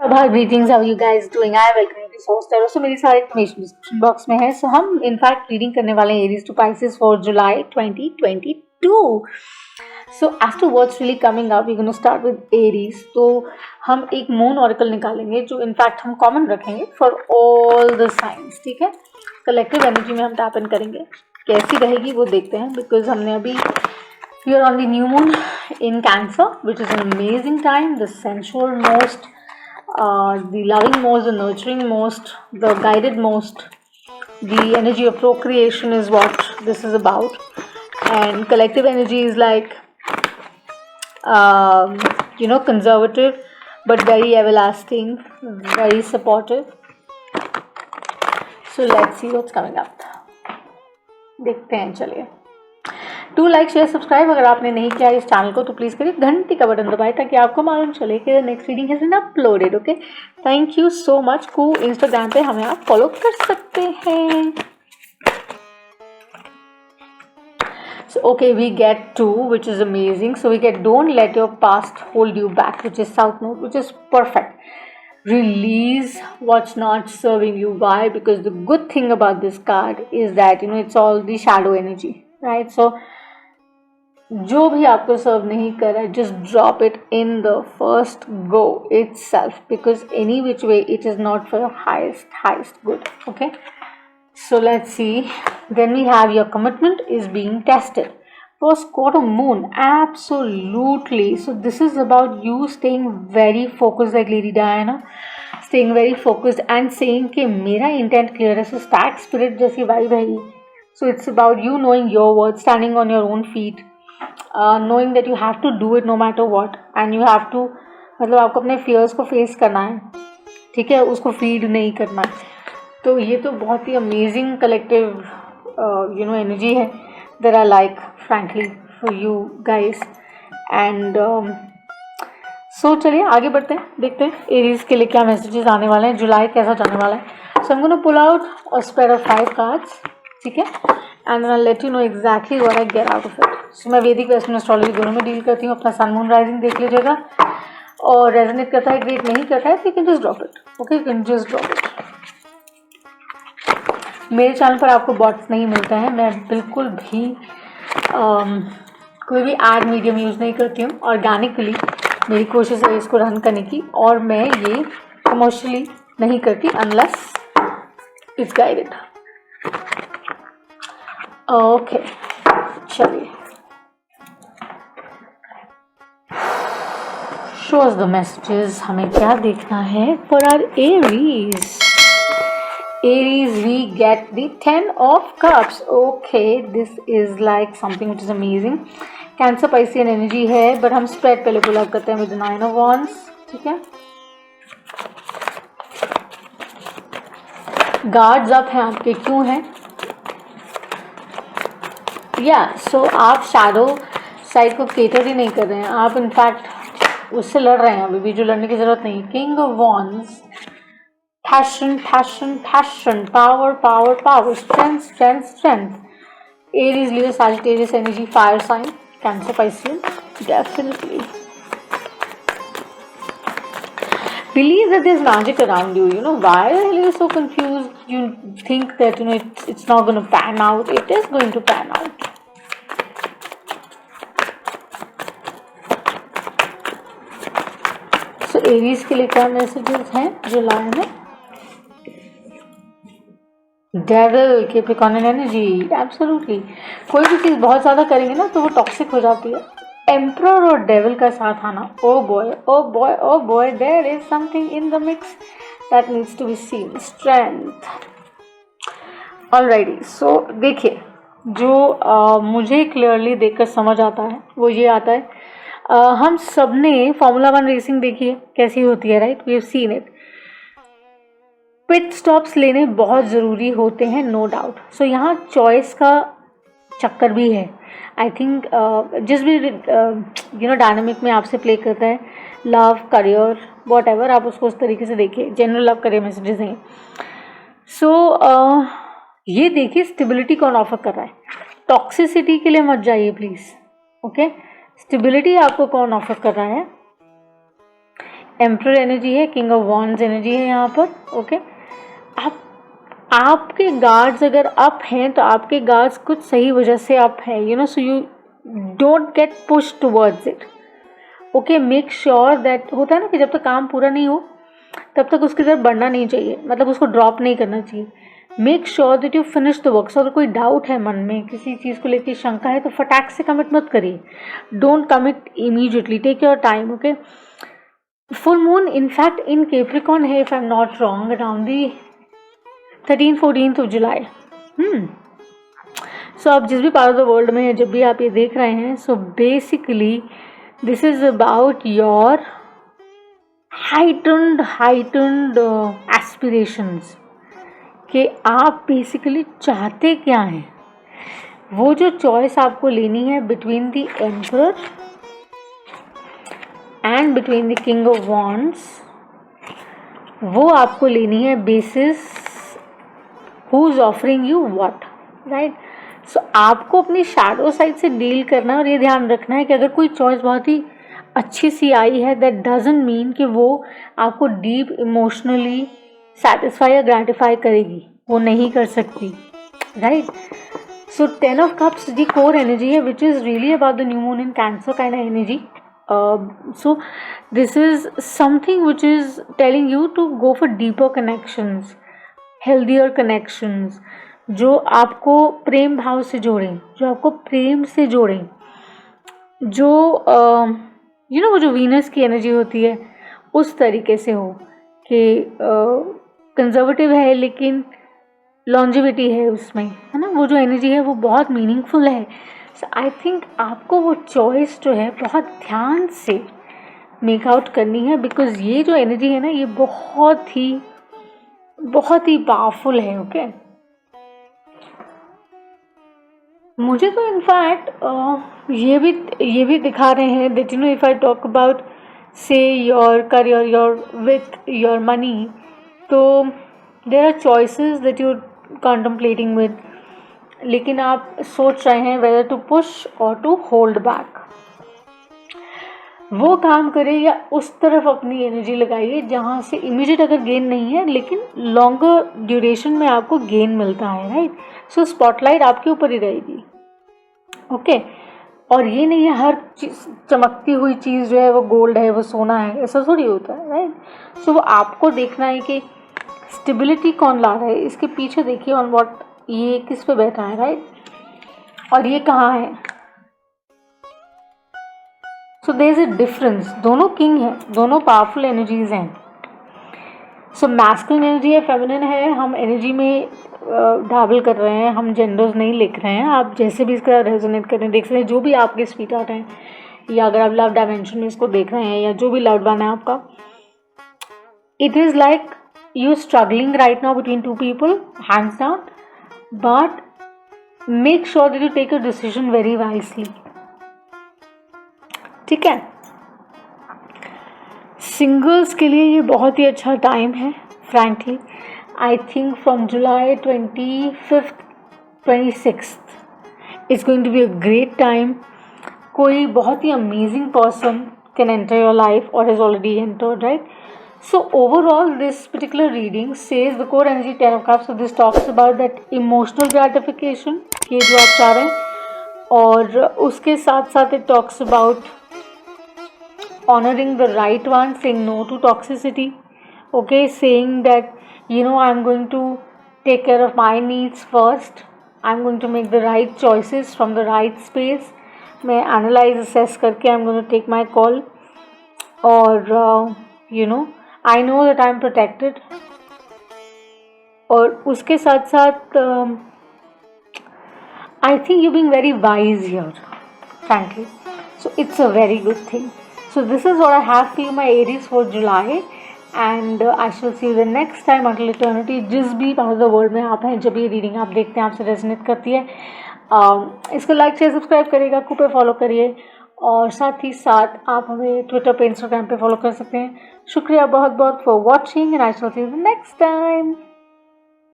Abha, greetings. How are you guys doing? I welcome you to Source Tarot. So मेरी सारी information description box में है. So हम in fact reading करने वाले हैं Aries to Pisces for July 2022. So as to what's really coming up, we're going to start with Aries. तो हम एक मून ऑरेकल निकालेंगे जो इनफैक्ट हम कॉमन रखेंगे फॉर ऑल द साइंस. ठीक है, कलेक्टिव एनर्जी में हम टैप इन करेंगे. कैसी रहेगी वो देखते हैं, बिकॉज हमने अभी we are on the new moon in Cancer, which is an amazing time, the sensual most, the loving most, the nurturing most, the guided most. The energy of procreation is what this is about, and collective energy is like conservative but very everlasting, very supportive. So let's see what's coming up. देखते हैं. चलिए, to like share subscribe अगर आपने नहीं किया इस channel को तो प्लीज़ करिए, घंटी का बटन दबाएं ताकि आपको मालूम चले कि next reading has been uploaded. Okay, thank you so much. को इंस्टाग्राम पे हमें आप फॉलो कर सकते हैं. So okay, we get 2, which is amazing. So we get don't let your past hold you back, which is South Node, which is perfect. Release what's not serving you. Why? Because the good thing about this card is that it's all the shadow energy, right? So जो भी आपको सर्व नहीं कर रहा है, just drop it in the first go itself, because any which way it is not for your highest good. Okay, so let's see. Then we have your commitment is being tested. First quarter moon, absolutely. So this is about you staying very focused, like Lady Diana, staying very focused and saying कि मेरा intent clear है. So stack spirit जैसी vibe है. So it's about you knowing your worth, standing on your own feet, knowing that you have to do it no matter what, and you have to, मतलब आपको अपने fears को face करना है. ठीक है, उसको feed नहीं करना है. तो ये तो बहुत ही अमेजिंग कलेक्टिव एनर्जी है that I like frankly for you guys. And so चलिए आगे बढ़ते हैं, देखते हैं एरीज के लिए क्या मैसेजेस आने वाले हैं, जुलाई कैसा जाने वाला है. So I'm going to pull out a spread of 5 cards. ठीक है, and I'll let you know exactly what I get out of it. So मैं वैदिक वेस्टर्न एस्ट्रोलॉजी दोनों में डील करती हूँ. अपना सन मून राइजिंग देख लीजिएगा, और रेजोनेट करता है ग्रेट, नहीं करता है तो you can just drop it. Okay, you can just drop it. मेरे चैनल पर आपको बॉट्स नहीं मिलता है. मैं बिल्कुल भी कोई भी एड मीडियम यूज़ नहीं करती हूँ. ऑर्गेनिकली मेरी कोशिश है इसको रन करने की, और मैं ये कमर्शियली नहीं करती अनलेस इट्स गाइडेड. ओके, चलिए, शो अस द मैसेजेस. हमें क्या देखना है for our Aries. Aries, we get the 10 of Cups. Okay, this is like something which is amazing. Cancer Piscean energy है, but हम spread पहले pull out करते हैं with the 9 of Wands. ठीक है, Guards up हैं आपके, क्यों हैं? So आप shadow side को cater ही नहीं कर रहे हैं, आप इनफैक्ट उससे लड़ रहे हैं. अभी भी जो लड़ने की जरूरत नहीं. King of Wands, passion, power, strength. Aries, Leo, Sagittarius energy, fire sign, Cancer, Piscean, definitely. Believe that there's magic around you. Why are you so confused? You think that it's not going to pan out. It is going to pan out. So Aries के लिए क्या messages हैं जुलाई में? Devil, Capricornian energy, absolutely. कोई भी चीज़ बहुत ज़्यादा करेंगे ना तो वो टॉक्सिक हो जाती है. एम्परर और डेविल का साथ आना, oh boy, there is something in the mix that needs to be seen. Strength. Alrighty, so देखिए, जो मुझे क्लियरली देखकर समझ आता है वो ये आता है. हम सब ने फॉर्मूला 1 रेसिंग देखी है कैसी होती है, right? We have seen it. Pit stops लेने बहुत ज़रूरी होते हैं, नो डाउट. सो यहाँ चॉइस का चक्कर भी है. आई थिंक जिस भी डायनामिक में आपसे प्ले करता है, लव, करियर, वॉट एवर, आप उसको उस तरीके से देखिए. जनरल लव करियर मैसेजेस हैं. सो ये देखिए स्टेबिलिटी कौन ऑफर कर रहा है. टॉक्सिसिटी के लिए मत जाइए प्लीज़. ओके, स्टेबिलिटी आपको कौन ऑफर कर रहा है? एम्परर एनर्जी है, किंग ऑफ वॉन्ड्स एनर्जी है यहाँ पर. ओके, आपके गार्ड्स अगर अप हैं तो आपके गार्ड्स कुछ सही वजह से अप है, you know, so you don't get push towards it. Okay, make sure that, होता है ना कि जब तक काम पूरा नहीं हो तब तक उसकी तरफ बढ़ना नहीं चाहिए, मतलब उसको ड्रॉप नहीं करना चाहिए. Make sure that you finish the work. So अगर कोई डाउट है मन में, किसी चीज़ को लेकर शंका है, तो फटाक से कमिट मत करिए. Don't commit immediately, take your time. Okay, full moon in fact in Capricorn है, if I am not wrong, around the 13-14 of July. So आप जिस भी पार्ट ऑफ द वर्ल्ड में है, जब भी आप ये देख रहे हैं, so basically this is about your heightened aspirations, कि आप बेसिकली चाहते क्या हैं. वो जो चॉइस आपको लेनी है between the emperor and between the king of wands, वो आपको लेनी है basis who is offering you what, right. So आपको अपनी शैडो साइड से डील करना है, और ये ध्यान रखना है कि अगर कोई चॉइस बहुत ही अच्छी सी आई है, दैट डजंट मीन कि वो आपको डीप इमोशनली सेटिस्फाई या ग्रेटिफाई करेगी, वो नहीं कर सकती, right. So 10 of cups the core energy है, which is really about the new moon in cancer kind of energy. So this is something which is telling you to go for deeper connections, healthier connections, जो आपको प्रेम भाव से जोड़ें, जो आपको प्रेम से जोड़ें, जो यू नो वो जो वीनस की एनर्जी होती है उस तरीके से हो कि कंजर्वेटिव है लेकिन लॉन्जिविटी है उसमें, है ना. वो जो एनर्जी है वो बहुत मीनिंगफुल है. सो आई थिंक आपको वो चॉइस जो है बहुत ध्यान से मेक आउट करनी है, बिकॉज ये जो एनर्जी है ना, ये बहुत ही पावरफुल है. ओके, मुझे तो इनफैक्ट ये भी दिखा रहे हैं that, you know, if I talk about say your career, your with your money, तो there are choices that you contemplating with, लेकिन आप सोच रहे हैं whether to push or to hold back. वो काम करें या उस तरफ अपनी एनर्जी लगाइए जहाँ से इमीडिएट अगर गेन नहीं है, लेकिन लॉन्गर ड्यूरेशन में आपको गेन मिलता है, राइट. सो स्पॉटलाइट आपके ऊपर ही रहेगी. ओके, और ये नहीं है हर चीज़, चमकती हुई चीज़ जो है वो गोल्ड है, वो सोना है, ऐसा थोड़ी होता है, राइट. सो वो आपको देखना है कि स्टेबिलिटी कौन ला रहा है, इसके पीछे देखिए ऑन व्हाट, ये किस पे बैठा है, राइट, और ये कहाँ है. So there is a difference. दोनों किंग हैं, दोनों पावरफुल एनर्जीज हैं. सो मैस्कुलिन एनर्जी है, फेमिनिन है. हम एनर्जी में डाबल कर रहे हैं, हम जेंडर्स नहीं लिख रहे हैं. आप जैसे भी इसका रेजोनेट करें, देख सकते हैं, जो भी आपके स्वीट आर्ट हैं, या अगर आप लव डायमेंशन में इसको देख रहे हैं, या जो भी लव्ड वन है आपका, it is like you struggling right now between two people, hands down, but make sure that you take a decision very wisely. ठीक है, सिंगल्स के लिए ये बहुत ही अच्छा टाइम है. Frankly I think from July 25th 26th it's going to be a great time. कोई बहुत ही amazing person can enter your life और has already entered, right. So overall this particular reading says the core energy 10 of cups. So this talks about that emotional gratification कि जो आप चाह रहे हैं, और उसके साथ साथ it talks about honoring the right one, saying no to toxicity. Okay, saying that, you know, I'm going to take care of my needs first. I'm going to make the right choices from the right space. मैं analyze assess करके I'm going to take my call. और you know, I know that I am protected. और उसके साथ साथ I think you're being very wise here, frankly. So it's a very good thing. So this is what I have for you, my Aries, for July. And I shall see you the next time until eternity. जिस भी part of the world में आप हैं, जब ये reading आप देखते हैं, आपसे रेजोनेट करती है, इसको लाइक शेयर सब्सक्राइब करिएगा, को पे फॉलो करिए, और साथ ही साथ आप हमें ट्विटर पे, इंस्टाग्राम पे फॉलो कर सकते हैं. शुक्रिया बहुत बहुत for watching, and I shall see you the next time.